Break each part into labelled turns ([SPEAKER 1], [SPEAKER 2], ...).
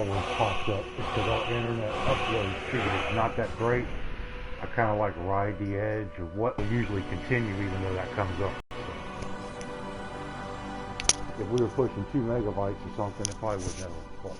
[SPEAKER 1] always pops up. It's because our internet upload speed is not that great. I kind of like ride the edge of what will usually continue even though that comes up. If we were pushing 2 megabytes or something, it probably would never work.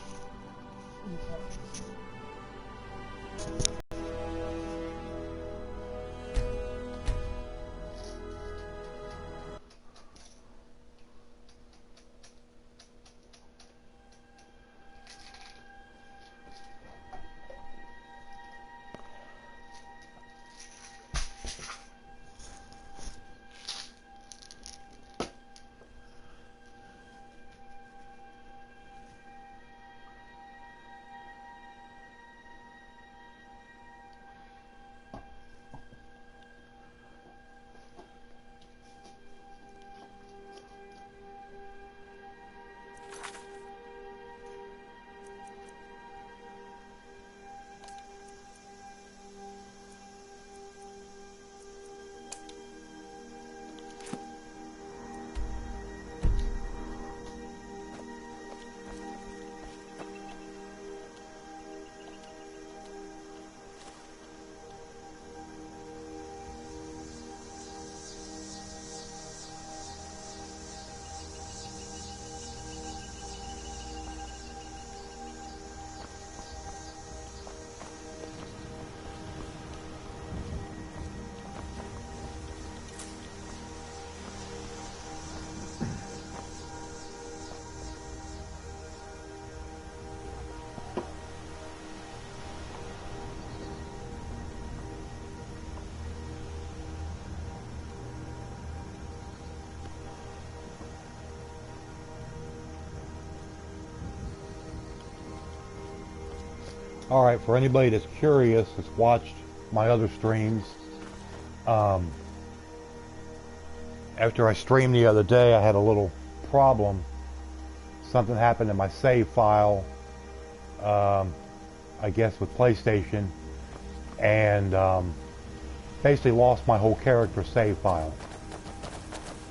[SPEAKER 1] Alright, for anybody that's curious, that's watched my other streams, after I streamed the other day, I had a little problem. Something happened in my save file, I guess with PlayStation, and basically lost my whole character save file.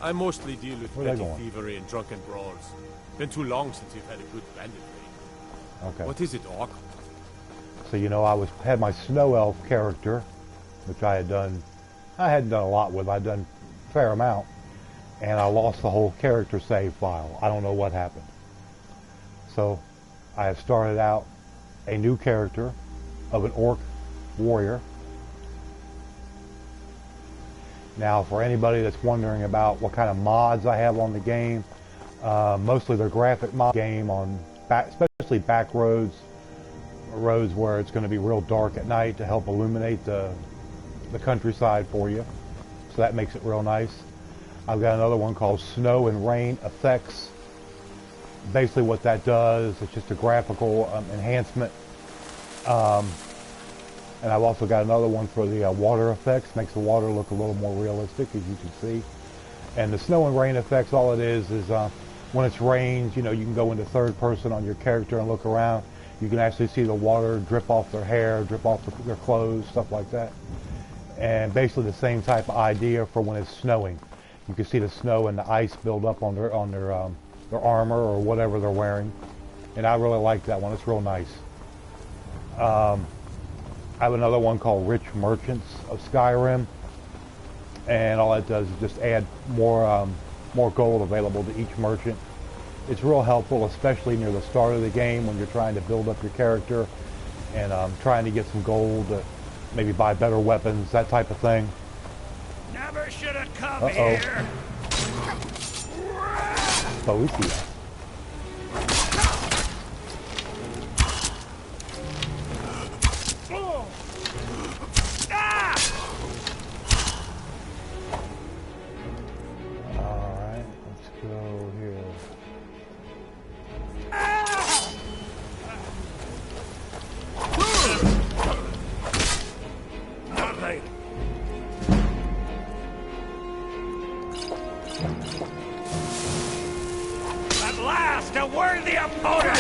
[SPEAKER 2] I mostly deal with petty thievery and drunken brawls. Been too long since you've had a good bandit raid.
[SPEAKER 1] Okay.
[SPEAKER 2] What is it, Orc?
[SPEAKER 1] So, you know, had my snow elf character, which I hadn't done a lot with. I'd done a fair amount, and I lost the whole character save file. I don't know what happened. So I have started out a new character of an orc warrior. Now, for anybody that's wondering about what kind of mods I have on the game, mostly they're graphic mod game on especially back roads where it's going to be real dark at night to help illuminate the countryside for you. So that makes it real nice. I've got another one called Snow and Rain Effects. Basically what that does, it's just a graphical enhancement. And I've also got another one for the water effects. Makes the water look a little more realistic, as you can see. And the Snow and Rain Effects, all it is when it's rains, you know, you can go into third person on your character and look around. You can actually see the water drip off their hair, drip off their clothes, stuff like that. And basically the same type of idea for when it's snowing. You can see the snow and the ice build up on their armor or whatever they're wearing. And I really like that one. It's real nice. I have another one called Rich Merchants of Skyrim. And all that does is just add more gold available to each merchant. It's real helpful, especially near the start of the game when you're trying to build up your character and trying to get some gold to maybe buy better weapons, that type of thing.
[SPEAKER 3] Never should have come here.
[SPEAKER 1] Oh, we see that. Alright, let's go here.
[SPEAKER 3] At last, a worthy opponent!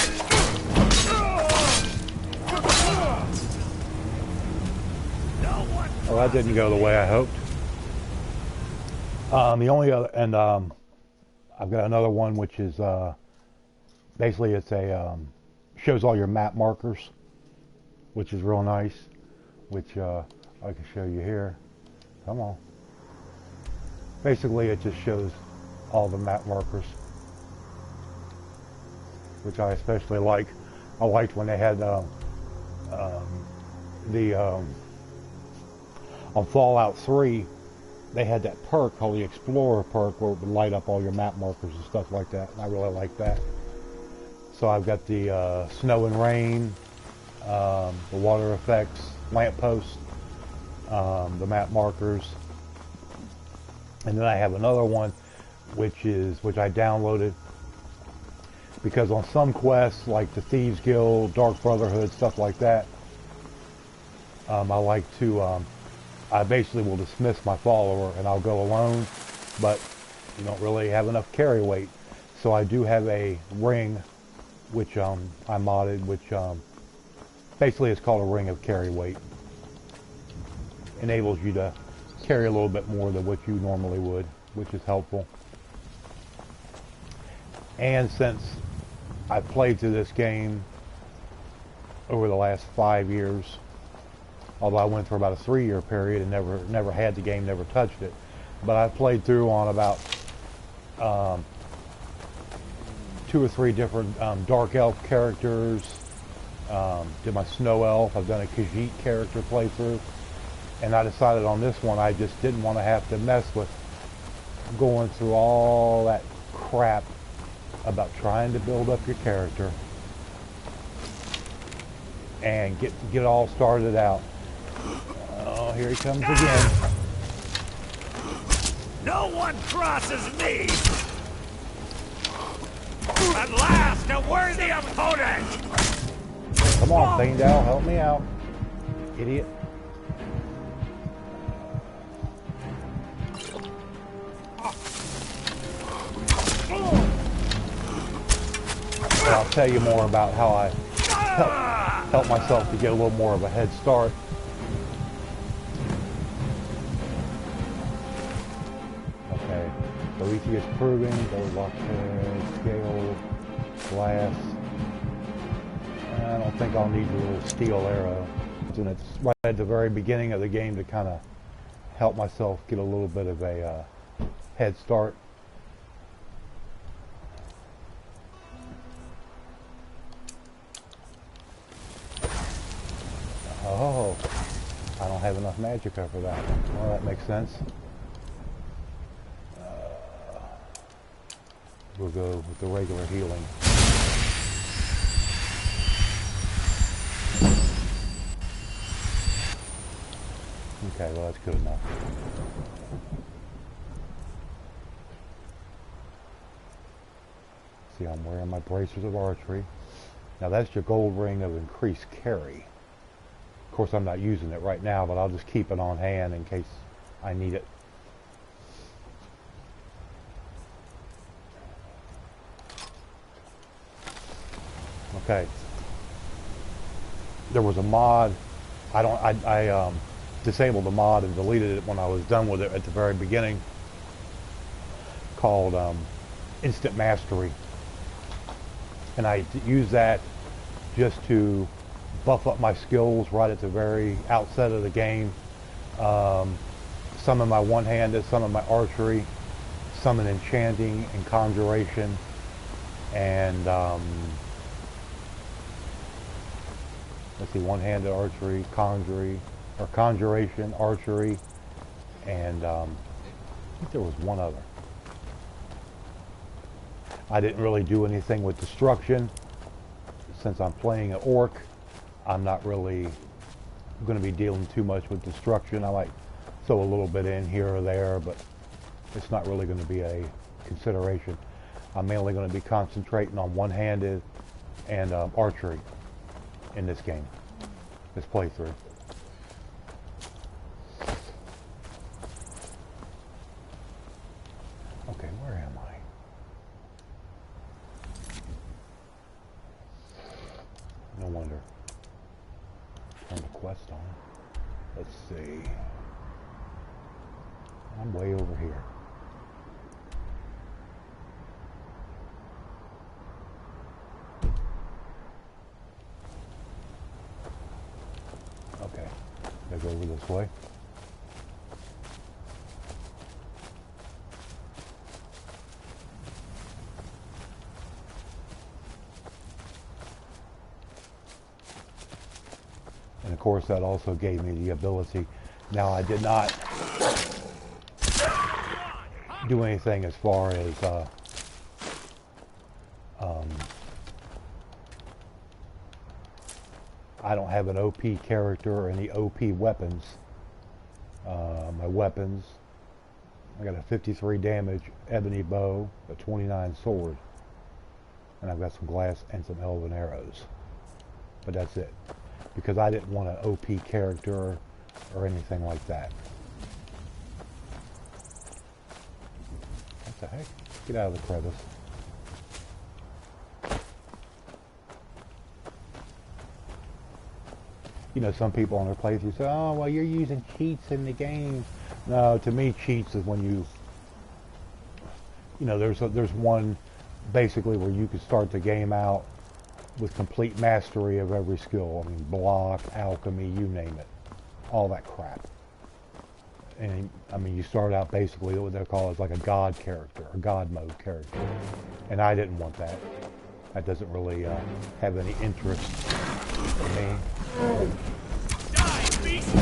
[SPEAKER 1] Well, that didn't go the way I hoped. The only other, and I've got another one which is basically it's a shows all your map markers, which is real nice, which I can show you here. Come on. Basically, it just shows all the map markers, which I especially like. I liked when they had on Fallout 3, they had that perk called the Explorer perk where it would light up all your map markers and stuff like that, and I really like that. So I've got the snow and rain, the water effects, lampposts, the map markers, and then I have another one which I downloaded because on some quests like the Thieves Guild, Dark Brotherhood, stuff like that, I like to I basically will dismiss my follower and I'll go alone, but you don't really have enough carry weight. So I do have a ring which I modded, which basically is called a ring of carry weight. Enables you to carry a little bit more than what you normally would, which is helpful. And since I've played through this game over the last 5 years, although I went for about a 3-year period and never had the game, never touched it, but I've played through on about 2 or 3 different dark elf characters. Did my snow elf. I've done a Khajiit character playthrough, and I decided on this one I just didn't want to have to mess with going through all that crap about trying to build up your character and get it all started out. Oh, here he comes again.
[SPEAKER 3] No one crosses me! At last, a worthy opponent!
[SPEAKER 1] Come on, Thingdale, help me out. Idiot. I'll tell you more about how I help myself to get a little more of a head start. Okay, so each is proving, gold lock scale, glass. I don't think I'll need the little steel arrow. And it's right at the very beginning of the game to kind of help myself get a little bit of a head start. Oh, I don't have enough magicka for that one. Well, that makes sense. We'll go with the regular healing. Okay, well that's good enough. See, I'm wearing my bracers of archery. Now that's your gold ring of increased carry. Of course, I'm not using it right now, but I'll just keep it on hand in case I need it. Okay. There was a mod. I disabled the mod and deleted it when I was done with it at the very beginning, called Instant Mastery. And I use that just to buff up my skills right at the very outset of the game. Some of my one-handed, some of my archery, some in enchanting and conjuration, and let's see, one-handed archery, conjuration, archery, and I think there was one other. I didn't really do anything with destruction. Since I'm playing an orc, I'm not really going to be dealing too much with destruction. I might throw a little bit in here or there, but it's not really going to be a consideration. I'm mainly going to be concentrating on one-handed and archery in this game, this playthrough. Okay, where am I? No wonder. Turn the quest on. Let's see. I'm way over here. over this way. And of course that also gave me the ability. Now I did not do anything as far as I don't have an OP character or any OP weapons. My weapons, I got a 53 damage ebony bow, a 29 sword, and I've got some glass and some elven arrows. But that's it, because I didn't want an OP character or anything like that. What the heck? Get out of the crevice. You know, some people on their playthrough say, oh, well, you're using cheats in the game. No, to me, cheats is when you know, there's one basically where you can start the game out with complete mastery of every skill. I mean, block, alchemy, you name it. All that crap. And, I mean, you start out basically what they call is like a god character, a god mode character. And I didn't want that. That doesn't really have any interest for me.
[SPEAKER 3] Die, beast!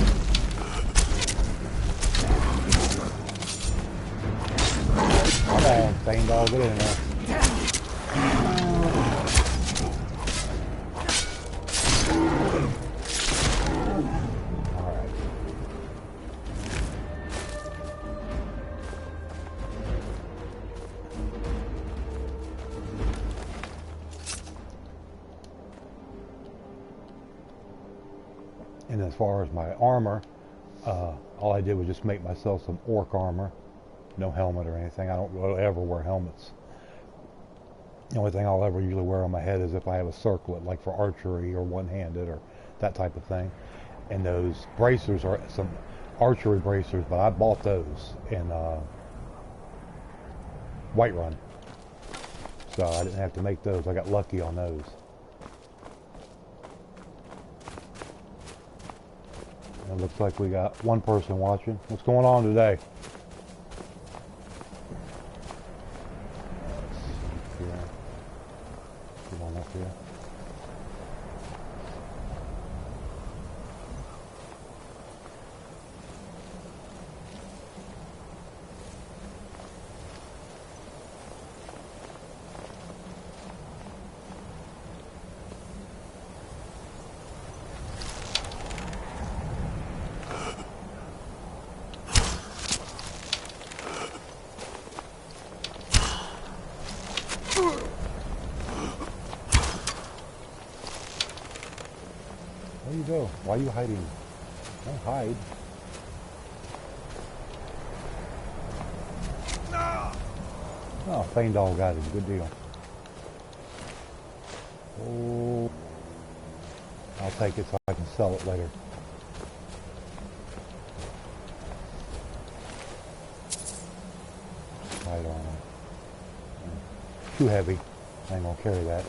[SPEAKER 1] Come on, Thane Dog, get in there. Alright. And as far as my armor, all I did was just make myself some orc armor. No helmet or anything. I don't really ever wear helmets. The only thing I'll ever usually wear on my head is if I have a circlet, like for archery or one-handed or that type of thing. And those bracers are some archery bracers, but I bought those in Whiterun. So I didn't have to make those. I got lucky on those. It looks like we got one person watching. What's going on today? Come on up here. Where you go? Why are you hiding? Don't hide. Oh, Thane Dog got him. Good deal. Oh, I'll take it so I can sell it later. Right on. Too heavy. I ain't gonna carry that.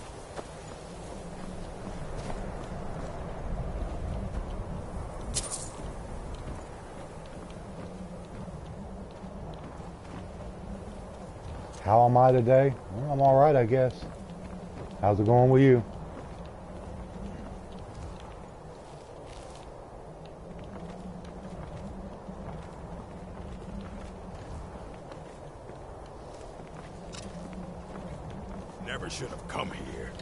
[SPEAKER 1] How am I today? Well, I'm alright, I guess. How's it going with you?
[SPEAKER 3] Never should have come here.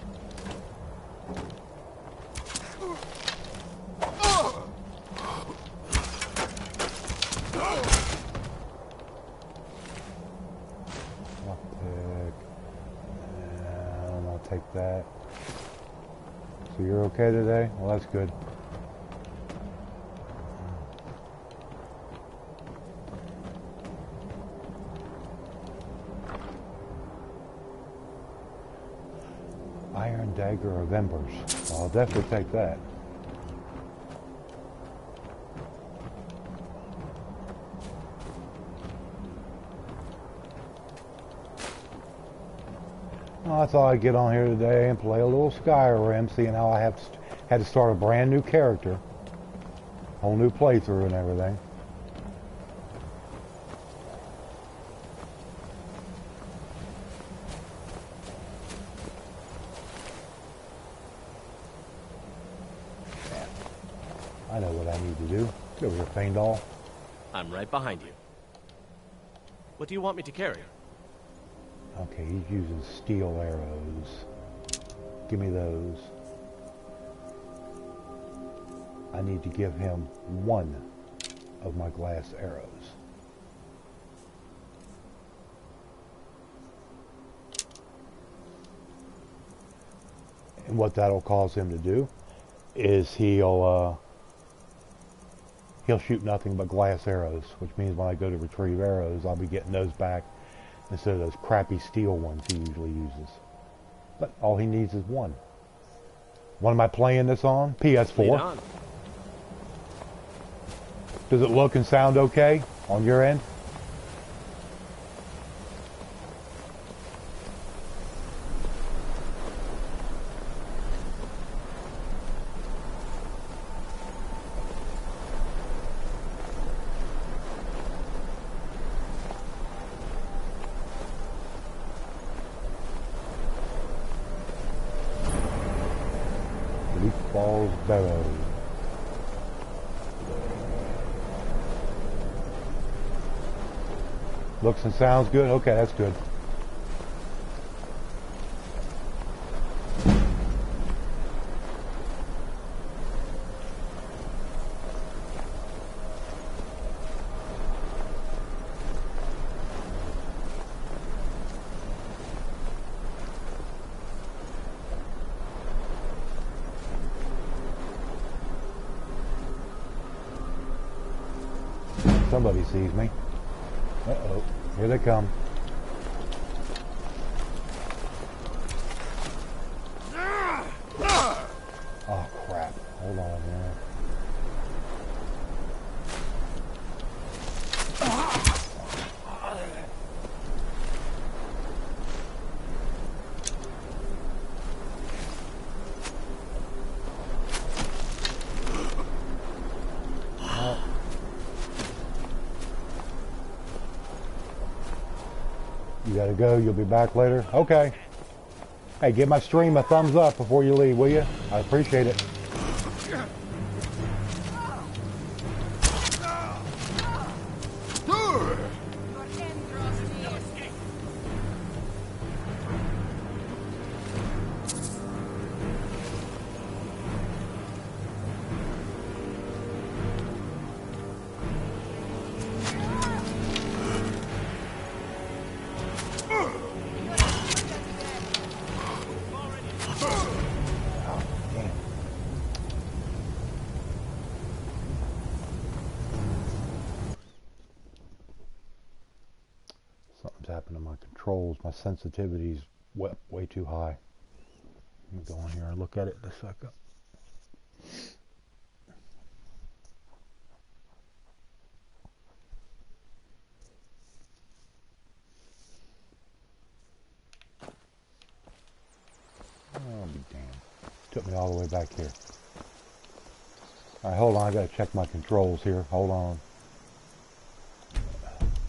[SPEAKER 1] Take that. So you're okay today? Well, that's good. Iron Dagger of Embers. Well, I'll definitely take that. Well, that's all I get on here today and play a little Skyrim, seeing how I had to start a brand new character. Whole new playthrough and everything. I know what I need to do. Get over here, Faendal.
[SPEAKER 2] I'm right behind you. What do you want me to carry?
[SPEAKER 1] Okay, he's using steel arrows. Give me those. I need to give him one of my glass arrows. And what that'll cause him to do is he'll shoot nothing but glass arrows, which means when I go to retrieve arrows, I'll be getting those back instead of those crappy steel ones he usually uses. But all he needs is one. What am I playing this on? PS4. Does it look and sound okay on your end? Leaf Falls Barrow. Looks and sounds good? Okay, that's good. Somebody sees me. Uh-oh. Here they come. Oh, crap. Hold on here. You gotta go. You'll be back later. Okay. Hey, give my stream a thumbs up before you leave, will you? I appreciate it. Something's happened to my controls. My sensitivity's way too high. Let me go in here and look at it in a second. Oh, be damned. Took me all the way back here. Alright, hold on. I gotta check my controls here. Hold on.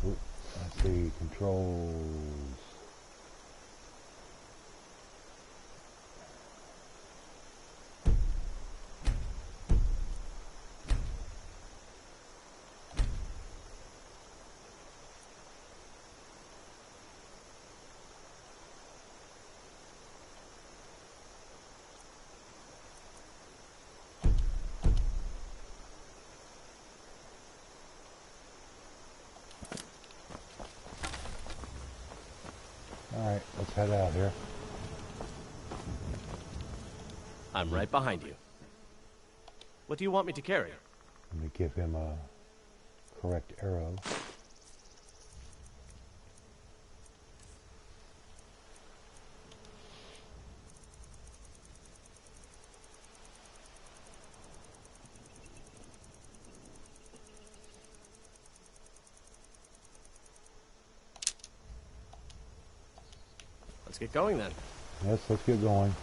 [SPEAKER 1] Let's see. Controls. Alright, let's head out here.
[SPEAKER 2] I'm right behind you. What do you want me to carry?
[SPEAKER 1] Let me give him a correct arrow.
[SPEAKER 2] Let's get going then.
[SPEAKER 1] Yes, let's get going.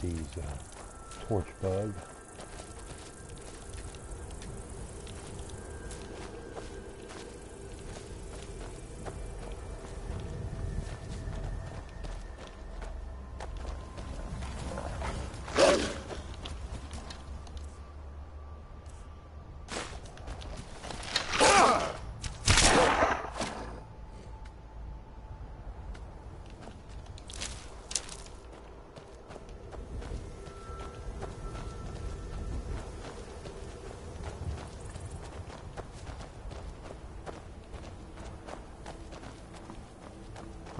[SPEAKER 1] these torch bug.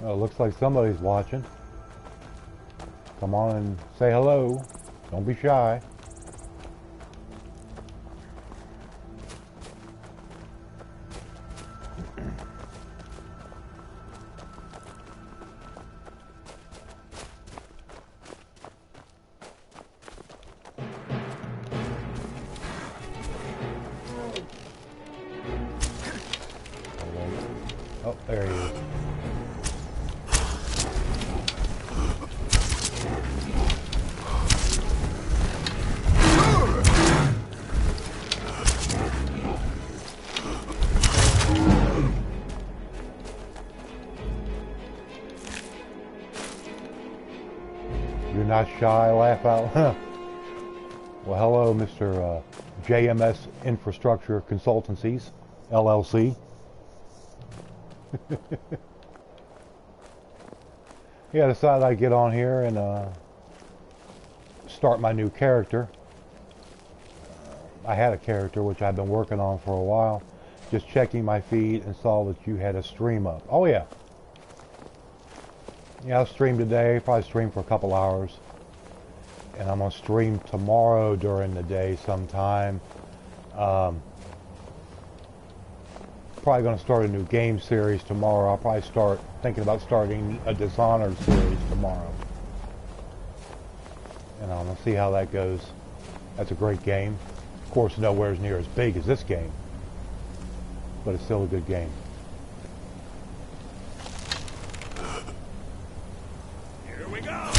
[SPEAKER 1] Oh, looks like somebody's watching. Come on and say hello. Don't be shy. Oh, there he is. You're not shy, laugh out. Well, hello, Mr. JMS Infrastructure Consultancies, LLC. Yeah, I decided I'd get on here and start my new character. I had a character which I've been working on for a while. Just checking my feed and saw that you had a stream up. Oh yeah. Yeah, I'll stream today, probably stream for a couple hours. And I'm going to stream tomorrow during the day sometime. Probably going to start a new game series tomorrow. I'll probably start thinking about starting a Dishonored series tomorrow. And I'm going to see how that goes. That's a great game. Of course, nowhere near as big as this game. But it's still a good game.
[SPEAKER 3] Here we go.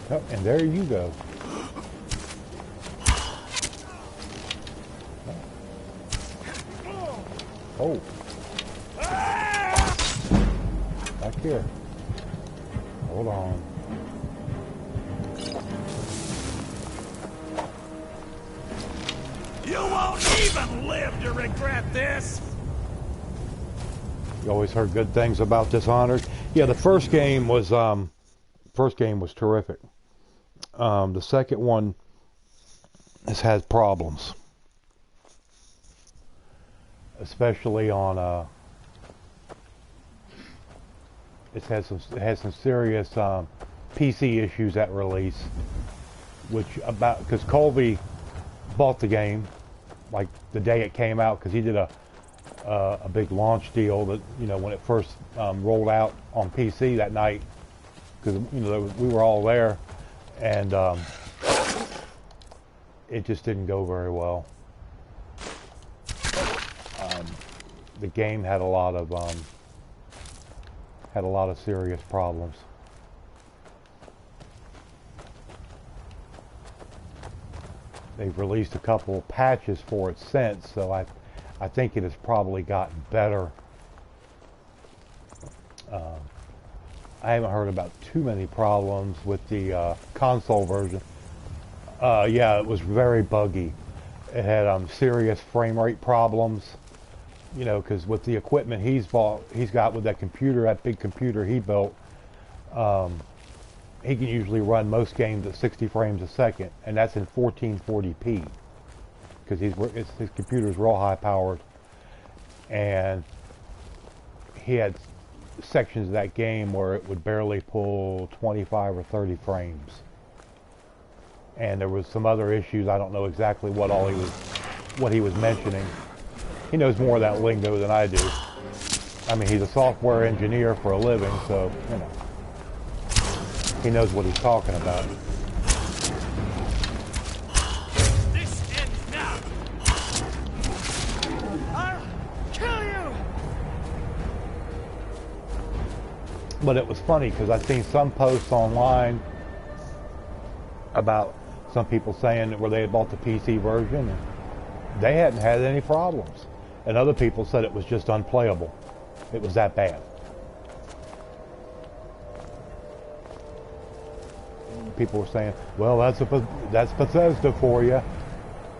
[SPEAKER 1] Oh, and there you go. Oh. Back here. Hold on.
[SPEAKER 3] You won't even live to regret this.
[SPEAKER 1] You always heard good things about Dishonored. Yeah, the first game was terrific. The second one has had problems, especially on it had some serious PC issues at release, because Colby bought the game like the day it came out, because he did a big launch deal that, when it first rolled out on PC that night, because we were all there, and it just didn't go very well. The game had a lot of serious problems. They've released a couple of patches for it since, so I think it has probably gotten better. I haven't heard about too many problems with the console version. Yeah, it was very buggy. It had serious frame rate problems, because with the equipment he's got with that computer, that big computer he built, he can usually run most games at 60 frames a second, and that's in 1440p, because his computer's real high powered, and he had sections of that game where it would barely pull 25 or 30 frames. And there was some other issues. I don't know exactly what he was mentioning. He knows more of that lingo than I do. I mean, he's a software engineer for a living, so he knows what he's talking about.
[SPEAKER 3] This ends now. I'll kill you.
[SPEAKER 1] But it was funny because I've seen some posts online about some people saying where they had bought the PC version and they hadn't had any problems. And other people said it was just unplayable. It was that bad. People were saying, well, that's Bethesda for you.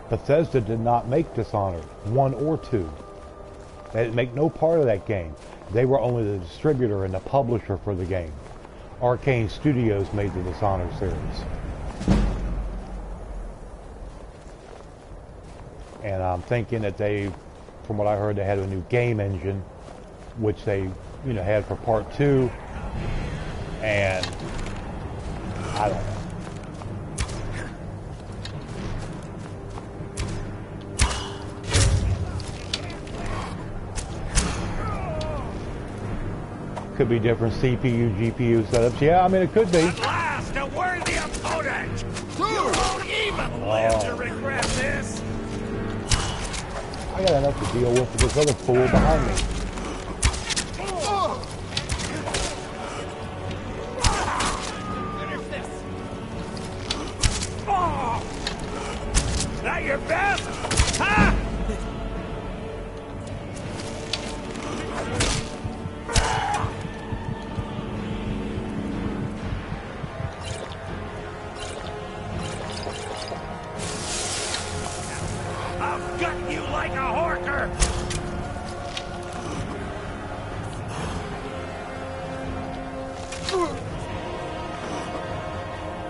[SPEAKER 1] Bethesda did not make Dishonored 1 or 2. They didn't make no part of that game. They were only the distributor and the publisher for the game. Arcane Studios made the Dishonored series. And I'm thinking that they, from what I heard, they had a new game engine, which they, had for part 2. And I don't know. Could be different CPU, GPU setups. Yeah, I mean, it could be.
[SPEAKER 3] At last, a worthy opponent! You won't even live to regret this!
[SPEAKER 1] I got enough to deal with this other fool behind me.
[SPEAKER 3] Finish this! That your best? Huh? I've got you like a horker!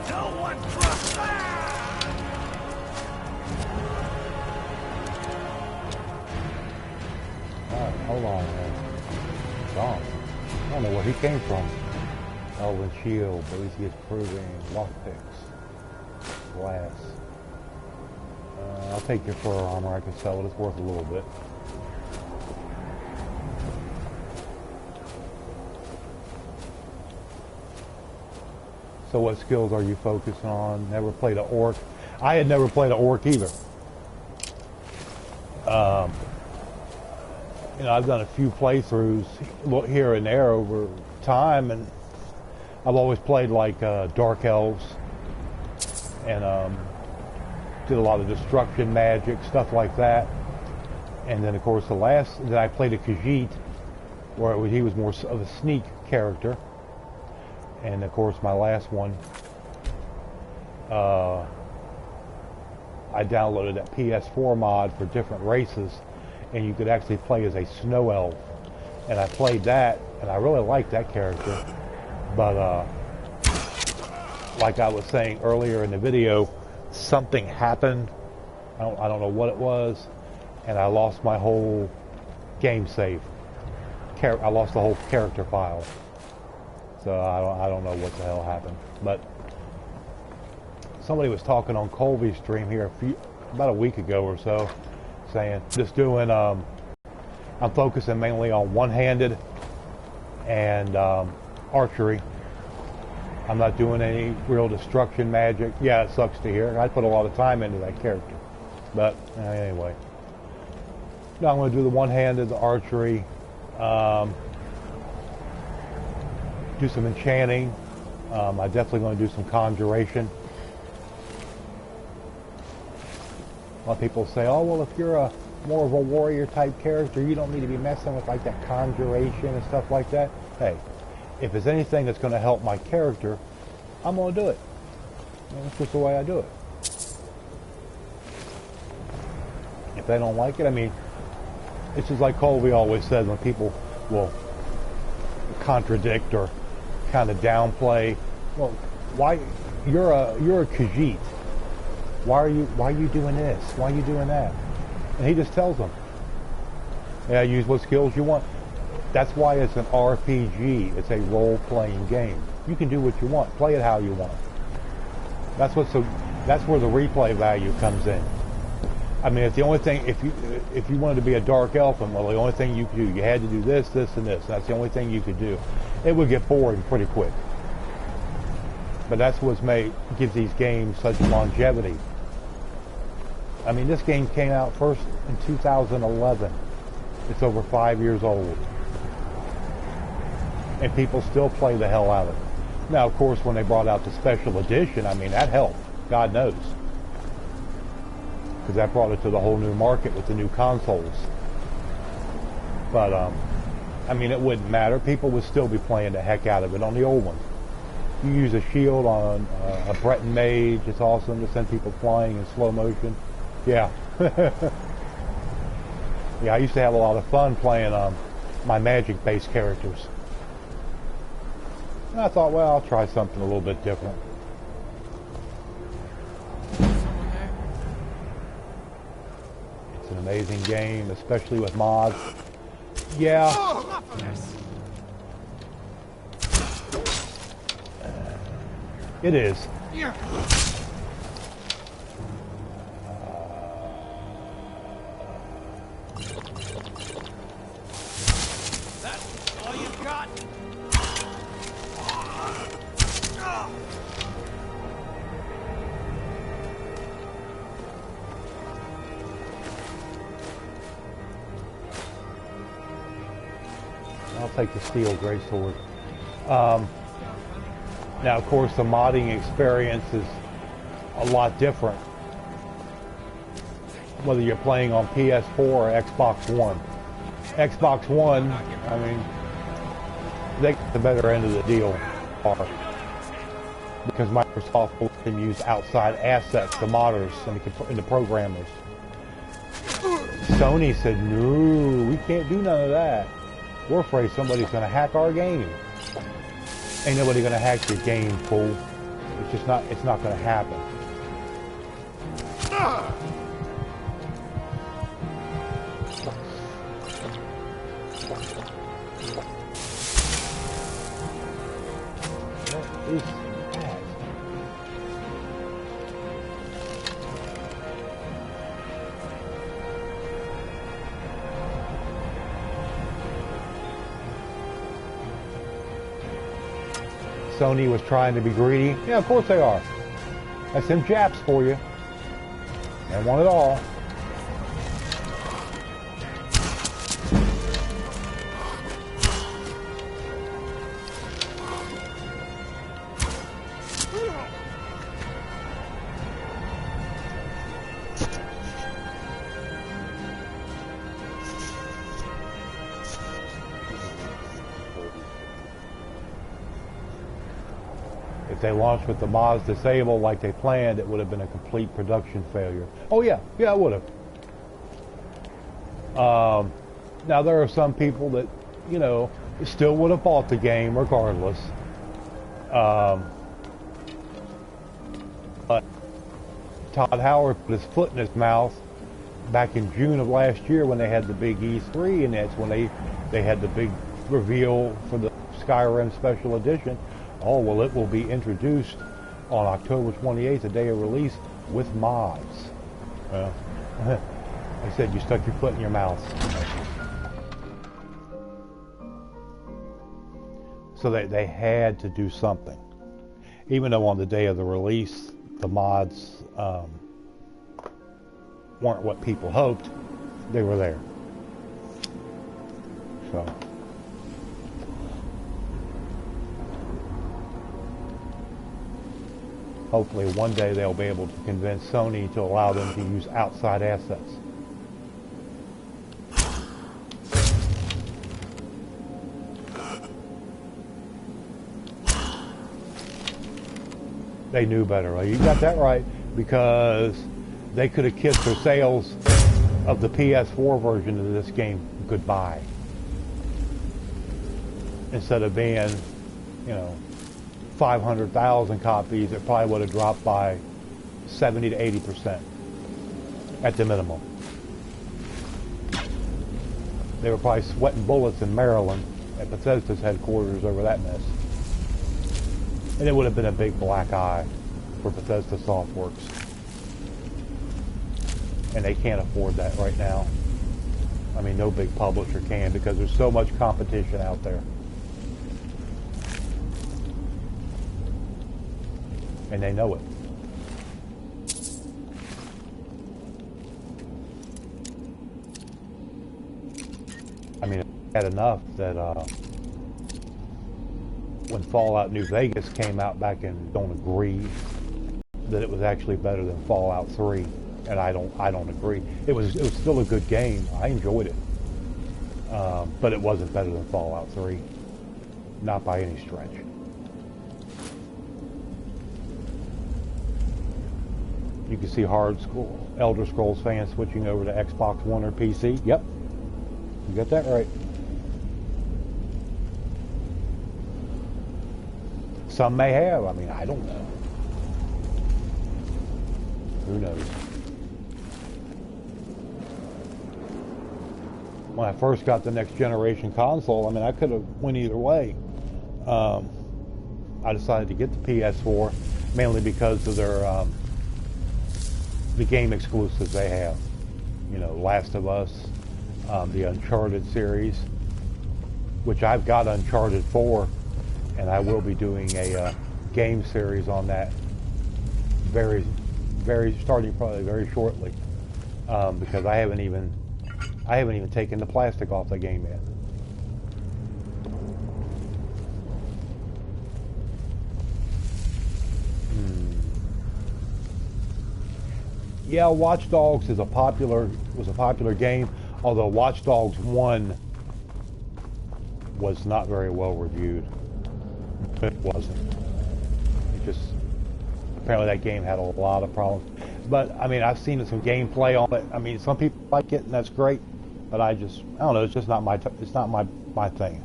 [SPEAKER 3] No one trusts that!
[SPEAKER 1] Alright, hold on, man. Gone. I don't know where he came from. Elven shield, but at least he is proving lockpicks. Glass. I'll take your fur armor. I can sell it. It's worth a little bit. So what skills are you focusing on? Never played an orc. I had never played an orc either. I've done a few playthroughs here and there over time, and I've always played like dark elves and did a lot of destruction magic, stuff like that. And then of course then I played a Khajiit, where he was more of a sneak character. And of course my last one, I downloaded that PS4 mod for different races, and you could actually play as a snow elf. And I played that, and I really liked that character. But like I was saying earlier in the video, something happened. I don't know what it was, and I lost my whole game save. I lost the whole character file. So I don't know what the hell happened. But somebody was talking on Colby's stream here about a week ago or so, saying just doing. I'm focusing mainly on one-handed and archery. I'm not doing any real destruction magic. Yeah, it sucks to hear. I put a lot of time into that character. But anyway. No, I'm going to do the one-handed, the archery. Do some enchanting. I'm definitely going to do some conjuration. A lot of people say, oh, well, if you're more of a warrior type character, you don't need to be messing with like that conjuration and stuff like that. Hey, if there's anything that's going to help my character, I'm going to do it. That's just the way I do it. If they don't like it, I mean, it's just like Colby always says when people will contradict or kind of downplay. Well, why you're a Khajiit? Why are you doing this? Why are you doing that? And he just tells them, yeah, use what skills you want. That's why it's an RPG. It's a role-playing game. You can do what you want. Play it how you want. That's where the replay value comes in. I mean, it's the only thing. If you wanted to be a dark elf, well, the only thing you could do, you had to do this, this, and this. That's the only thing you could do. It would get boring pretty quick. But that's what's gives these games such longevity. I mean, this game came out first in 2011. It's over 5 years old. and people still play the hell out of it. Now, of course, when they brought out the special edition, I mean, that helped. God knows. Because that brought it to the whole new market with the new consoles. But, I mean, it wouldn't matter. People would still be playing the heck out of it on the old ones. You use a shield on a Breton mage. It's awesome to send people flying in slow motion. Yeah. Yeah, I used to have a lot of fun playing my magic-based characters. And I thought, well, I'll try something a little bit different. It's an amazing game, especially with mods. Yeah. It is.
[SPEAKER 3] That's all you got?
[SPEAKER 1] I'll take the steel greatsword. Now, of course, the modding experience is a lot different, whether you're playing on PS4 or Xbox One. Xbox One, I mean, they get the better end of the deal, because Microsoft will let them use outside assets, the modders and the programmers. Sony said, no, we can't do none of that. We're afraid somebody's going to hack our game. Ain't nobody going to hack your game, fool. It's not going to happen. What is that? Sony was trying to be greedy. Yeah, of course they are. That's them Japs for you. They want it all. If they launched with the mods disabled like they planned, it would have been a complete production failure. Oh yeah, it would have. Now there are some people that, you know, still would have bought the game regardless. But Todd Howard put his foot in his mouth back in June of last year when they had the big E3, and that's when they had the big reveal for the Skyrim Special Edition. Oh, well, it will be introduced on October 28th, the day of release, with mods. Well, I said you stuck your foot in your mouth. So they had to do something. Even though on the day of the release, the mods weren't what people hoped, they were there. So... hopefully one day they'll be able to convince Sony to allow them to use outside assets. They knew better. You got that right, because they could have kissed their sales of the PS4 version of this game goodbye. Instead of being, you know, 500,000 copies, it probably would have dropped by 70 to 80% at the minimum. They were probably sweating bullets in Maryland at Bethesda's headquarters over that mess. And it would have been a big black eye for Bethesda Softworks. And they can't afford that right now. I mean, no big publisher can, because there's so much competition out there. And they know it. I mean, it's bad enough that when Fallout New Vegas came out back in, don't agree that it was actually better than Fallout 3, and I don't agree. It was still a good game. I enjoyed it, but it wasn't better than Fallout 3, not by any stretch. You can see Elder Scrolls fans switching over to Xbox One or PC. Yep, you got that right. Some may have. I mean, I don't know. Who knows? When I first got the next generation console, I mean, I could have went either way. I decided to get the PS4 mainly because of their the game exclusives they have. You know, Last of Us, the Uncharted series, which I've got Uncharted 4. And I will be doing a game series on that starting probably very shortly, because I haven't even taken the plastic off the game yet. Yeah, Watch Dogs was a popular game, although Watch Dogs 1 was not very well reviewed. It wasn't. It just, apparently that game had a lot of problems. But I mean, I've seen some gameplay on it. I mean, some people like it, and that's great. But I don't know. It's just not my thing.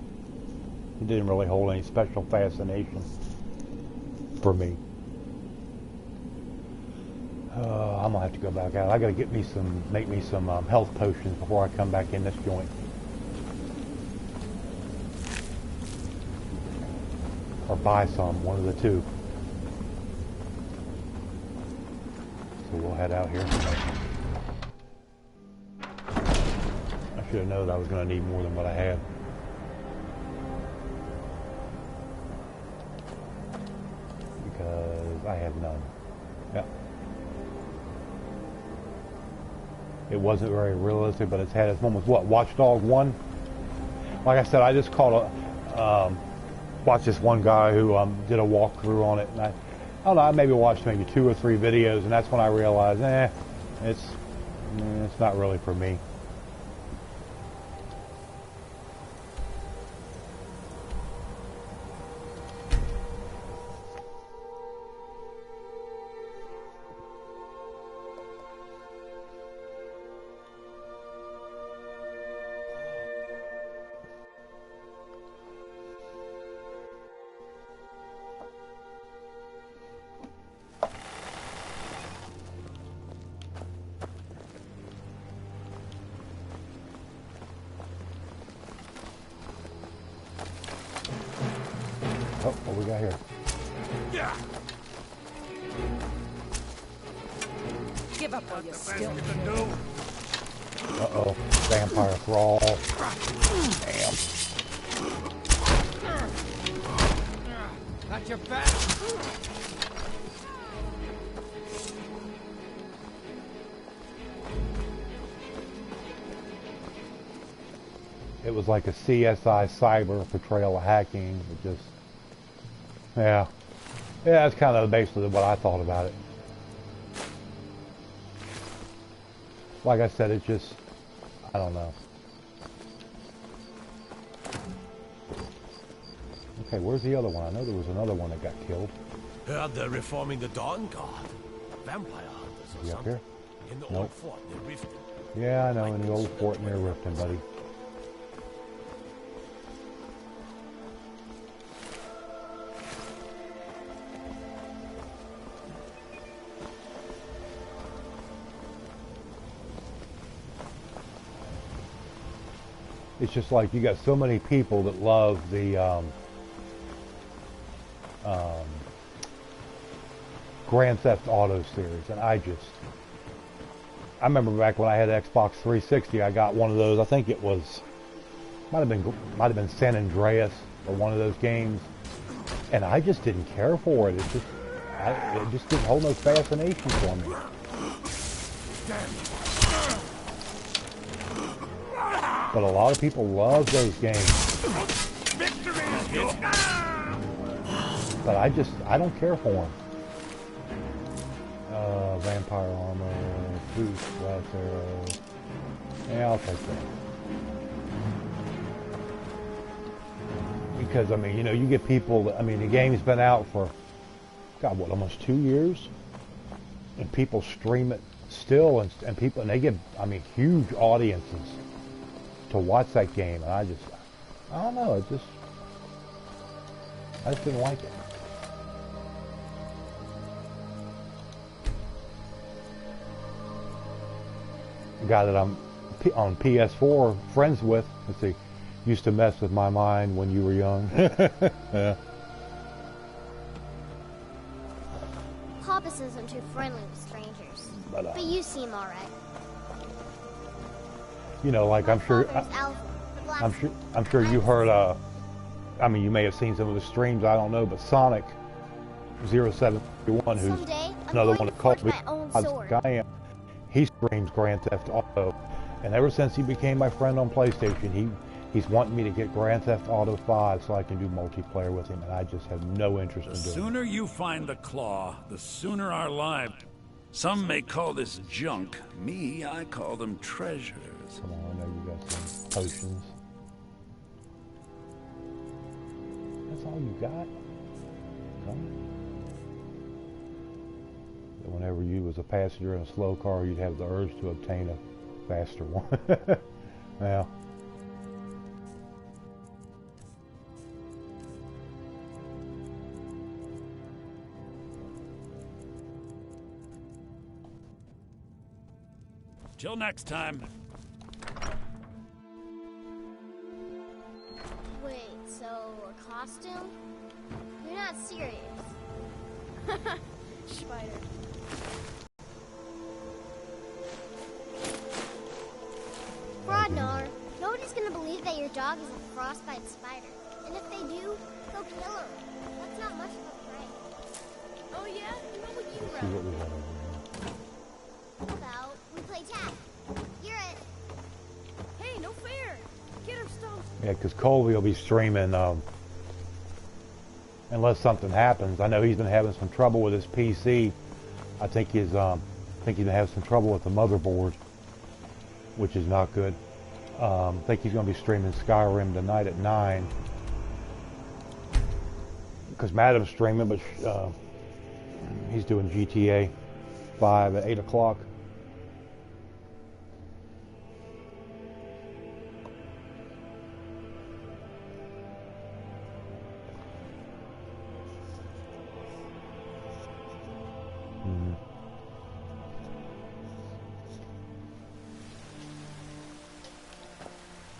[SPEAKER 1] It didn't really hold any special fascination for me. I'm gonna have to go back out. I gotta make me some health potions before I come back in this joint. Or buy some, one of the two. So we'll head out here. I should have known I was going to need more than what I had. Because I have none. Yeah. It wasn't very realistic, but it's had its moments. What, Watch Dogs 1? Like I said, I just caught watched this one guy who did a walkthrough on it, and I don't know, I maybe watched maybe 2 or 3 videos, and that's when I realized, it's not really for me. Oh, what we got here?
[SPEAKER 3] Yeah.
[SPEAKER 4] Give up all your skill.
[SPEAKER 1] Uh-oh. Vampire thrall. Damn.
[SPEAKER 3] Got your back.
[SPEAKER 1] It was like a CSI cyber portrayal of hacking. It just, yeah, that's kind of basically what I thought about it. Like I said, it's just, I don't know. Okay, where's the other one? I know there was another one that got killed.
[SPEAKER 2] Heard they're reforming the Dawn Guard. Vampire hunters or
[SPEAKER 1] You up
[SPEAKER 2] something.
[SPEAKER 1] here?
[SPEAKER 2] In the
[SPEAKER 1] Nope.
[SPEAKER 2] old fort near Riften.
[SPEAKER 1] Yeah, I know, in the old fort near Riften, buddy. It's just like you got so many people that love the Grand Theft Auto series, and I remember back when I had Xbox 360, I got one of those. I think it was might have been San Andreas or one of those games, and I just didn't care for it. It just didn't hold no fascination for me. But a lot of people love those games.
[SPEAKER 3] Victory is yours.
[SPEAKER 1] but I don't care for them. Vampire armor, boost, glass arrow. Yeah, I'll take that. Because, I mean, you know, you get people that, I mean, the game's been out for, God, what, almost 2 years? And people stream it still, and they get, I mean, huge audiences to watch that game. And I don't know, I just didn't like it. The guy that I'm on PS4 friends with, let's see, used to mess with my mind when you were young. Yeah.
[SPEAKER 5] Papas isn't too friendly with strangers, but you seem all right.
[SPEAKER 1] You know, like I'm sure you heard. I mean, you may have seen some of the streams. I don't know, but Sonic 0731, who's another one that called me I am. He streams Grand Theft Auto, and ever since he became my friend on PlayStation, he's wanting me to get Grand Theft Auto 5 so I can do multiplayer with him, and I just have no interest in doing it.
[SPEAKER 3] The sooner you find the claw, the sooner our lives. Some may call this junk. Me, I call them treasures.
[SPEAKER 1] Come on, I know you got some potions. That's all you got? Come on. Whenever you was a passenger in a slow car, you'd have the urge to obtain a faster one. Now,
[SPEAKER 3] Till next time.
[SPEAKER 5] Wait, so a costume? You're not serious. Spider. Rodnar, nobody's gonna believe that your dog is a frostbite spider. And if they do, they'll kill her. That's not much of a prank. Oh yeah? What would you rather? How about we play tag? You're it. Hey, no fair. Get her stumped.
[SPEAKER 1] yeah, because Colby will be streaming, unless something happens. I know he's been having some trouble with his PC. I think he's been having some trouble with the motherboard, which is not good. I think he's going to be streaming Skyrim tonight at 9. Because Madam's streaming, but he's doing GTA 5 at 8 o'clock.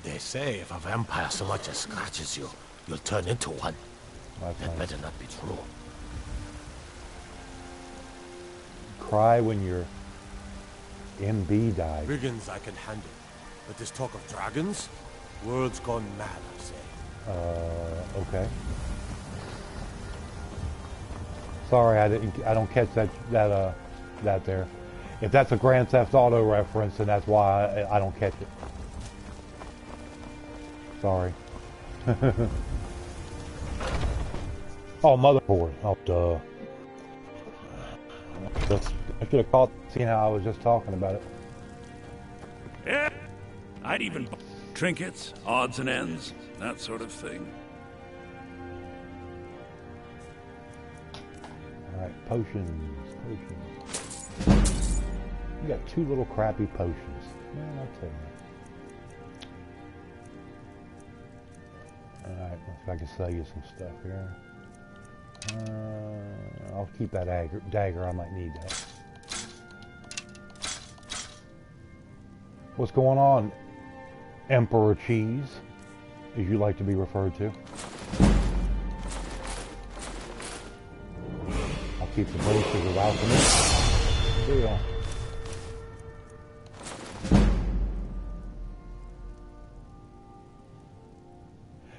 [SPEAKER 2] They say if a vampire so much as scratches you, you'll turn into one. That better not be true.
[SPEAKER 1] Cry when your MB dies.
[SPEAKER 2] Brigands I can handle, but this talk of dragons? World's gone mad, I say.
[SPEAKER 1] Okay. Sorry, I don't catch that there. If that's a Grand Theft Auto reference, then that's why I don't catch it. Sorry. Oh, motherboard. Oh, duh. I should have caught, seen how I was just talking about it.
[SPEAKER 3] Yeah, I'd even buy trinkets, odds and ends, that sort of thing.
[SPEAKER 1] Alright, potions. You got 2 little crappy potions. Man, I'll tell you. Alright, let's see if I can sell you some stuff here. I'll keep that dagger. I might need that. What's going on, Emperor Cheese, as you like to be referred to? I'll keep the boasters of alchemy. Yeah.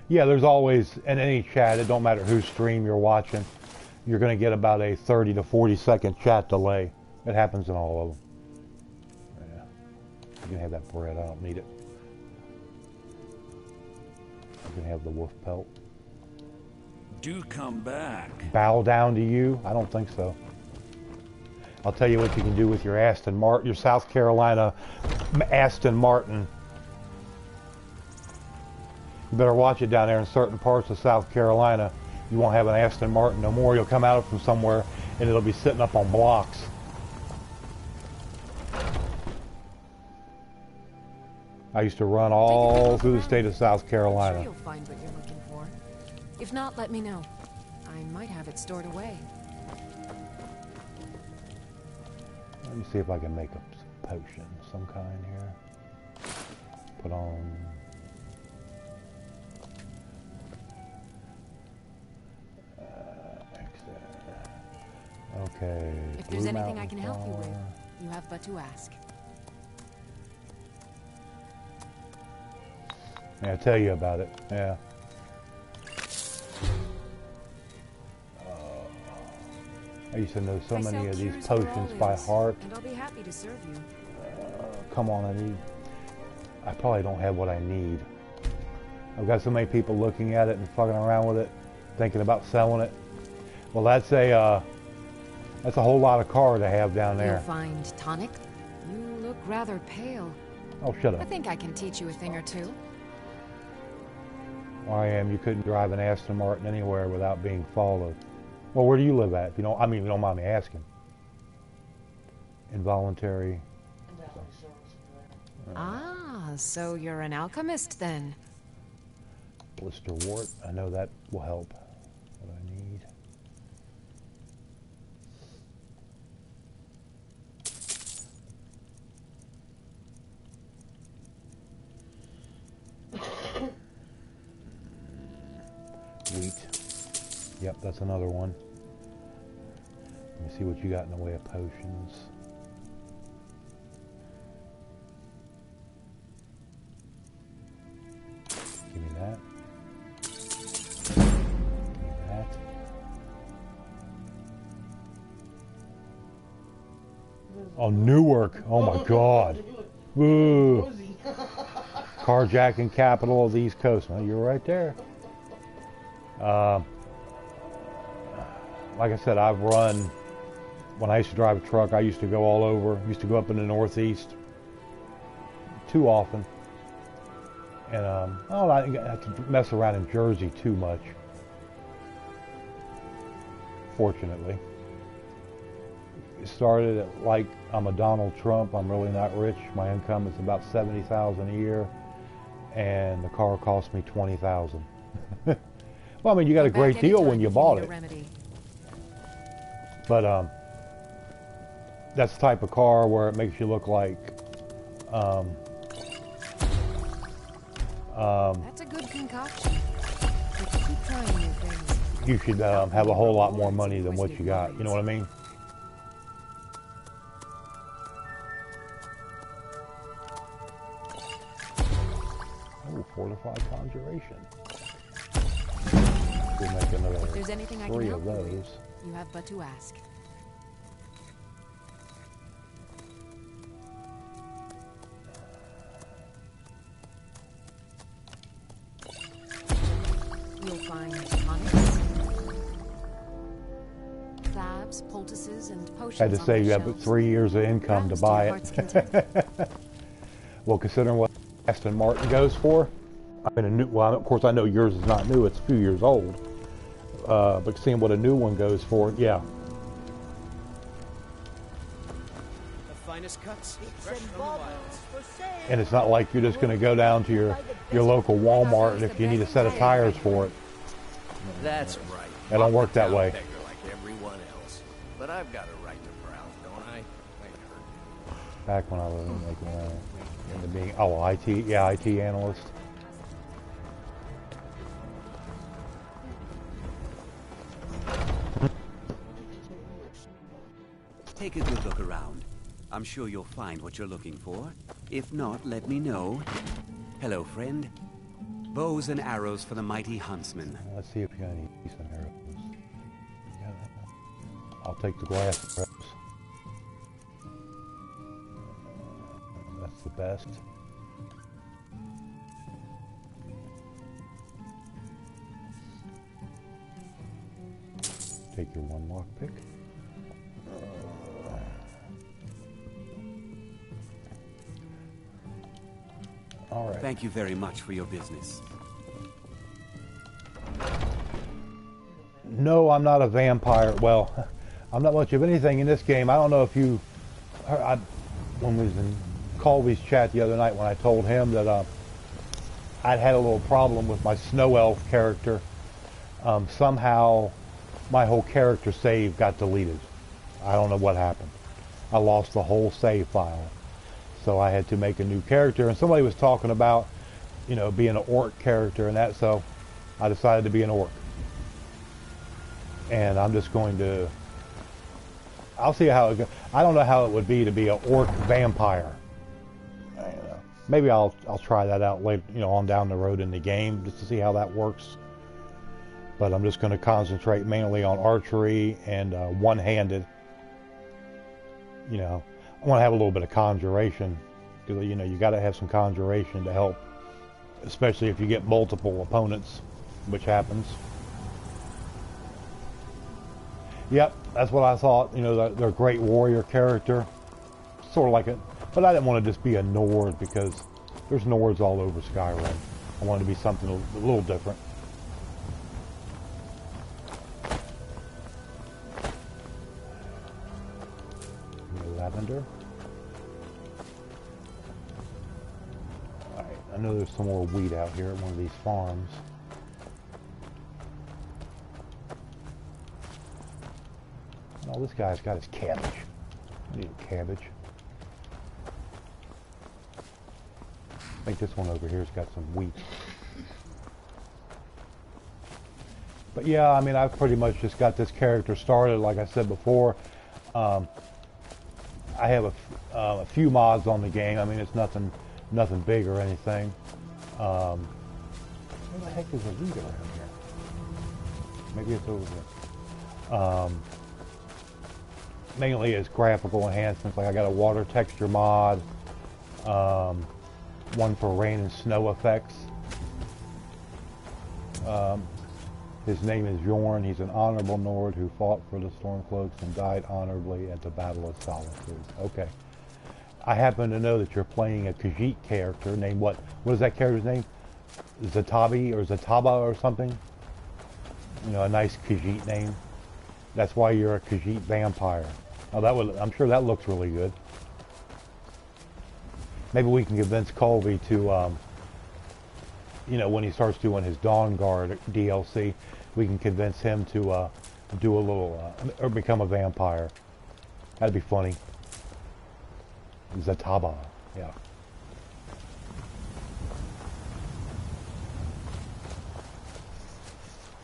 [SPEAKER 1] Yeah, there's always, in any chat, it don't matter whose stream you're watching, you're going to get about a 30 to 40 second chat delay. It happens in all of them. Yeah. You can have that bread, I don't need it. You can have the wolf pelt.
[SPEAKER 3] do come back.
[SPEAKER 1] Bow down to you? I don't think so. I'll tell you what you can do with your Aston Martin, your South Carolina Aston Martin. You better watch it down there in certain parts of South Carolina. You won't have an Aston Martin no more. You'll come out from somewhere and it'll be sitting up on blocks. I used to run all through the state of South Carolina.
[SPEAKER 4] I'm sure you'll find what you're looking for. If not, let me know. I might have it stored away.
[SPEAKER 1] Let me see if I can make a potion of some kind here. Put on... Okay.
[SPEAKER 4] If there's anything I can help you with, you have but to ask.
[SPEAKER 1] Yeah, I'll tell you about it. Yeah. I used to know so many of these potions by heart.
[SPEAKER 4] And I'll be happy to serve you.
[SPEAKER 1] Come on, I probably don't have what I need. I've got so many people looking at it and fucking around with it, thinking about selling it. Well, that's a whole lot of car to have down there.
[SPEAKER 4] You'll find tonic. You look rather pale.
[SPEAKER 1] Oh, shut up.
[SPEAKER 4] I think I can teach you a thing or two.
[SPEAKER 1] You couldn't drive an Aston Martin anywhere without being followed. Well, where do you live at? If you don't, if you don't mind me asking. Involuntary.
[SPEAKER 4] So you're an alchemist then?
[SPEAKER 1] Blister wart. I know that will help. What I need. Wheat. Yep, that's another one. Let me see what you got in the way of potions. Give me that. Give me that. Oh, Newark. Oh my God. Ooh. Carjacking capital of the East Coast. Well, you're right there. Like I said, I've run, when I used to drive a truck, I used to go all over, used to go up in the Northeast too often. And I don't have to mess around in Jersey too much, fortunately. It started at, like, I'm a Donald Trump, I'm really not rich. My income is about $70,000 a year, and the car cost me $20,000. Well, you got a great deal when you bought it. But that's the type of car where it makes you look like
[SPEAKER 4] that's a good concoction. But keep trying new things.
[SPEAKER 1] You should have a whole lot more money than what you got. You know what I mean? Oh, fortified conjuration. We'll make another
[SPEAKER 4] if there's anything I can
[SPEAKER 1] 3
[SPEAKER 4] help
[SPEAKER 1] of
[SPEAKER 4] you
[SPEAKER 1] those.
[SPEAKER 4] with, you have but to ask. You'll find tonics, salves, poultices, and potions.
[SPEAKER 1] Had to say you have 3 years of income to buy it. Well, considering what Aston Martin goes for, well, of course I know yours is not new; it's a few years old. But seeing what a new one goes for, yeah.
[SPEAKER 6] The finest cuts, fresh from the wilds.
[SPEAKER 1] And it's not like you're just going to go down to your local Walmart and if you need a set of tires for it.
[SPEAKER 6] That's right.
[SPEAKER 1] It don't work that way.
[SPEAKER 6] Beggar like everyone else. But I've got a right to browse, don't I?
[SPEAKER 1] Back when I was into being IT analyst.
[SPEAKER 7] Take a good look around. I'm sure you'll find what you're looking for. If not, let me know. Hello, friend. Bows and arrows for the mighty huntsman.
[SPEAKER 1] Let's see if you got any decent arrows. I'll take the glass arrows. That's the best. Take your one lockpick. All right.
[SPEAKER 7] Thank you very much for your business.
[SPEAKER 1] No, I'm not a vampire. Well, I'm not much of anything in this game. I don't know if you heard, when we was in Colby's chat the other night when I told him that I'd had a little problem with my snow elf character. Somehow my whole character save got deleted. I don't know what happened. I lost the whole save file. So I had to make a new character, and somebody was talking about, you know, being an orc character and that, so I decided to be an orc. And I'm just going to, I'll see how it goes. I don't know how it would be to be an orc vampire. I don't know. Maybe I'll try that out later, you know, on down the road in the game, just to see how that works. But I'm just going to concentrate mainly on archery and one-handed. You know, I want to have a little bit of conjuration, because, you know, you got to have some conjuration to help, especially if you get multiple opponents, which happens. Yep, that's what I thought. You know, they're a great warrior character, sort of like it. But I didn't want to just be a Nord, because there's Nords all over Skyrim. I wanted to be something a little different. Lavender. Alright, I know there's some more wheat out here at one of these farms. Oh, this guy's got his cabbage. I need a cabbage. I think this one over here's got some wheat. But yeah, I mean, I've pretty much just got this character started, like I said before. I have a few mods on the game. I mean, it's nothing big or anything. Where the heck is the wheat around here? Maybe it's over here. Mainly it's graphical enhancements. Like I got a water texture mod, one for rain and snow effects. His name is Bjorn. He's an honorable Nord who fought for the Stormcloaks and died honorably at the Battle of Solitude. Okay. I happen to know that you're playing a Khajiit character named what? What is that character's name? Zatabi or Zataba or something? You know, a nice Khajiit name. That's why you're a Khajiit vampire. Oh, that would, I'm sure that looks really good. Maybe we can convince Colby to, you know, when he starts doing his Dawn Guard DLC, we can convince him to do a little, or become a vampire. That'd be funny. Zataba, yeah.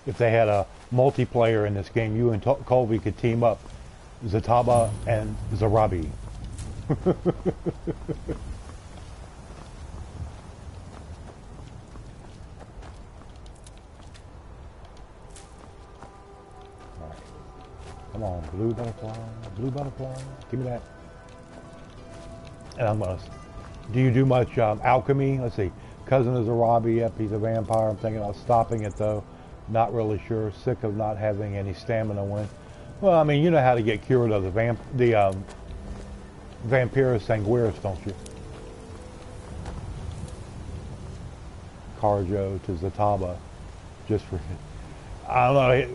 [SPEAKER 1] If they had a multiplayer in this game, you and Colby could team up. Zataba and Zarabi. Come on, blue butterfly, give me that. And I'm gonna, do you do much alchemy? Let's see, cousin of Zarabi, yep, he's a vampire. I'm thinking about stopping it though. Not really sure, sick of not having any stamina when. Well, I mean, you know how to get cured of the Vampirus Sanguinis, don't you? Carjo to Zataba, just for, I don't know,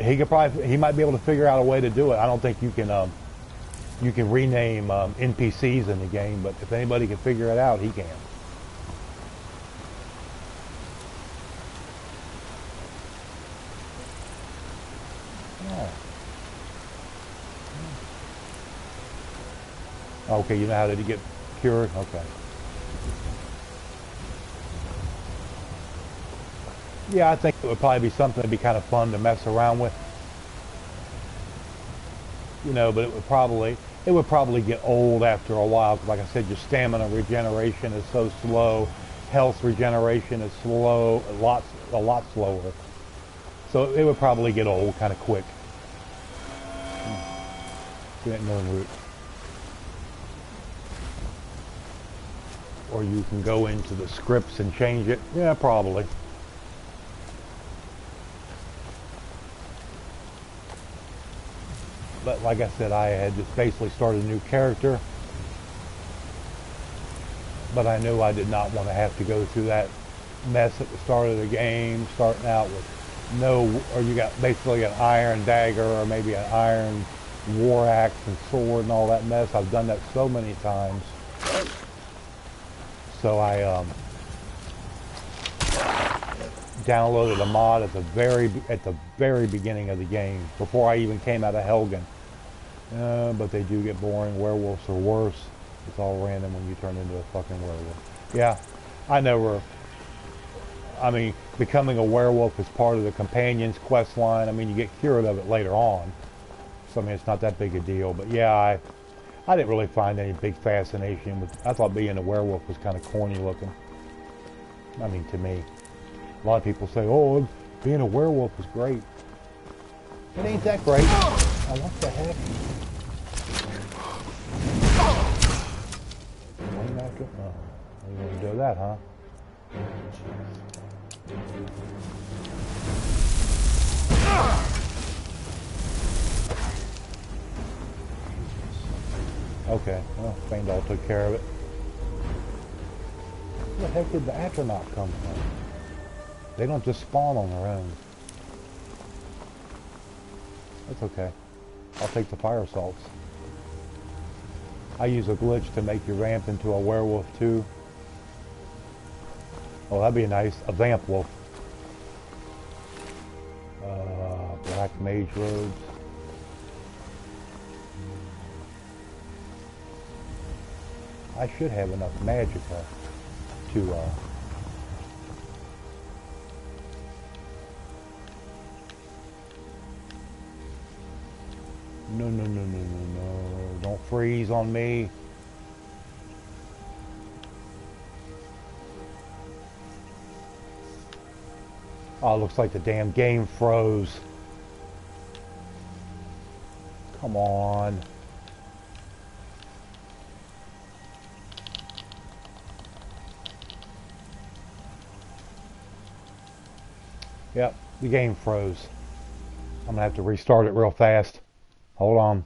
[SPEAKER 1] he might be able to figure out a way to do it. I don't think you can rename NPCs in the game, but if anybody can figure it out, he can. Okay, you know how to get cured? Okay. Yeah, I think it would probably be something that'd be kind of fun to mess around with. You know, but it would probably get old after a while. Because like I said, your stamina regeneration is so slow. Health regeneration is slow, a lot slower. So it would probably get old kind of quick. Get known route. Or you can go into the scripts and change it. Yeah, probably. But like I said, I had just basically started a new character. But I knew I did not want to have to go through that mess at the start of the game, starting out with or you got basically an iron dagger or maybe an iron war axe and sword and all that mess. I've done that so many times. So I downloaded a mod at the very beginning of the game, before I even came out of Helgen. But they do get boring. Werewolves are worse. It's all random when you turn into a fucking werewolf. Yeah, I mean, becoming a werewolf is part of the companion's quest line. I mean, you get cured of it later on. So, I mean, it's not that big a deal. But, yeah, I didn't really find any big fascination with... I thought being a werewolf was kind of corny looking. I mean, to me. A lot of people say, oh, being a werewolf is great. It ain't that great. Oh, what the heck? Oh, you want to do that, huh? Okay, well, Faendal took care of it. Where the heck did the Atronach come from? They don't just spawn on their own. That's okay. I'll take the fire salts. I use a glitch to make you ramp into a werewolf too. Oh, that'd be nice. A vamp wolf. Black mage robes. I should have enough magicka to No. Don't freeze on me. Oh, looks like the damn game froze. Come on. Yep, the game froze. I'm gonna have to restart it real fast. Hold on.